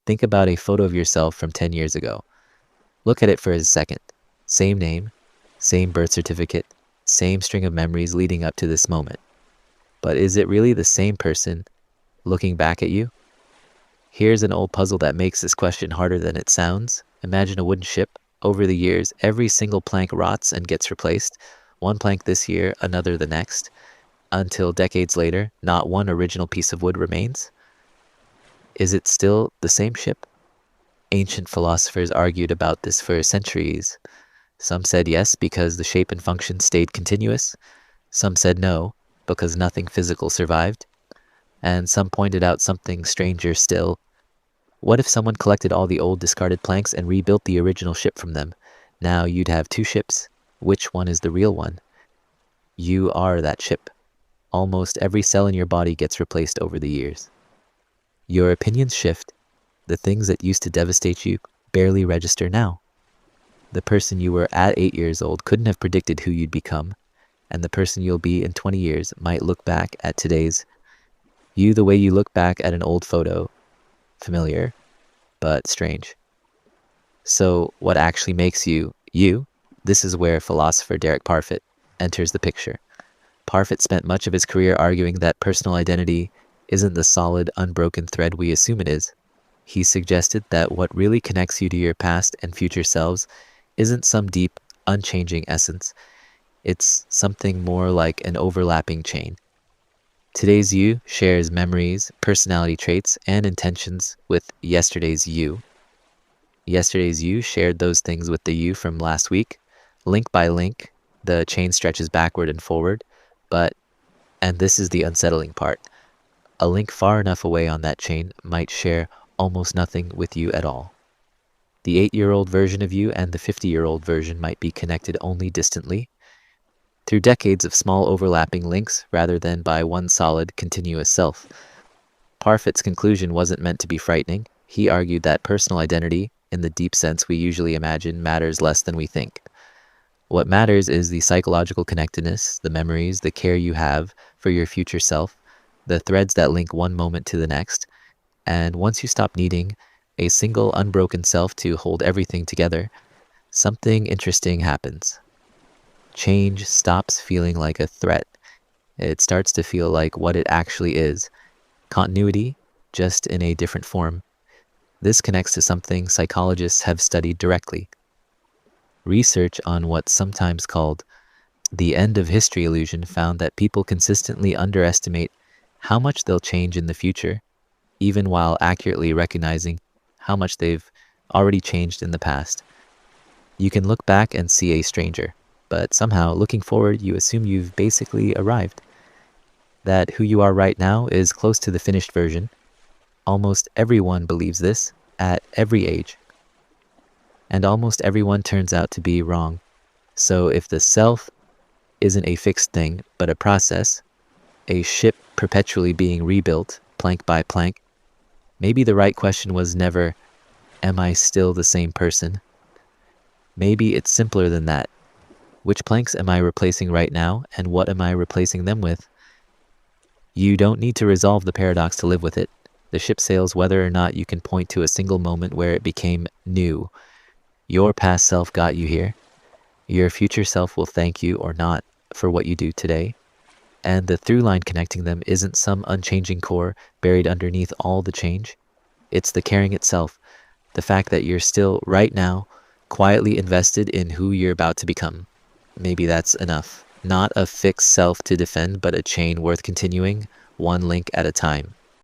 Think about a photo of yourself from 10 years ago. Look at it for a second. Same name, same birth certificate, same string of memories leading up to this moment. But is it really the same person looking back at you? Here's an old puzzle that makes this question harder than it sounds. Imagine a wooden ship. Over the years, every single plank rots and gets replaced. One plank this year, another the next, until decades later, not one original piece of wood remains. Is it still the same ship? Ancient philosophers argued about this for centuries. Some said yes, because the shape and function stayed continuous. Some said no, because nothing physical survived. And some pointed out something stranger still. What if someone collected all the old discarded planks and rebuilt the original ship from them? Now you'd have two ships. Which one is the real one? You are that ship. Almost every cell in your body gets replaced over the years. Your opinions shift. The things that used to devastate you barely register now. The person you were at 8 years old couldn't have predicted who you'd become, and the person you'll be in 20 years might look back at today's you the way you look back at an old photo. Familiar, but strange. So what actually makes you, you? This is where philosopher Derek Parfit enters the picture. Parfit spent much of his career arguing that personal identity isn't the solid, unbroken thread we assume it is. He suggested that what really connects you to your past and future selves isn't some deep, unchanging essence. It's something more like an overlapping chain. Today's you shares memories, personality traits, and intentions with yesterday's you. Yesterday's you shared those things with the you from last week. Link by link, the chain stretches backward and forward, and this is the unsettling part, a link far enough away on that chain might share almost nothing with you at all. The 8-year-old version of you and the 50-year-old version might be connected only distantly, through decades of small overlapping links rather than by one solid, continuous self. Parfit's conclusion wasn't meant to be frightening. He argued that personal identity, in the deep sense we usually imagine, matters less than we think. What matters is the psychological connectedness, the memories, the care you have for your future self, the threads that link one moment to the next. And once you stop needing a single unbroken self to hold everything together, something interesting happens. Change stops feeling like a threat. It starts to feel like what it actually is. Continuity, just in a different form. This connects to something psychologists have studied directly. Research on what's sometimes called the end of history illusion found that people consistently underestimate how much they'll change in the future, even while accurately recognizing how much they've already changed in the past. You can look back and see a stranger, but somehow, looking forward, you assume you've basically arrived. That who you are right now is close to the finished version. Almost everyone believes this, at every age. And almost everyone turns out to be wrong. So if the self isn't a fixed thing, but a process, a ship perpetually being rebuilt, plank by plank, maybe the right question was never, am I still the same person? Maybe it's simpler than that. Which planks am I replacing right now, and what am I replacing them with? You don't need to resolve the paradox to live with it. The ship sails whether or not you can point to a single moment where it became new. Your past self got you here. Your future self will thank you or not for what you do today. And the through line connecting them isn't some unchanging core buried underneath all the change. It's the caring itself, the fact that you're still, right now, quietly invested in who you're about to become. Maybe that's enough. Not a fixed self to defend, but a chain worth continuing, one link at a time.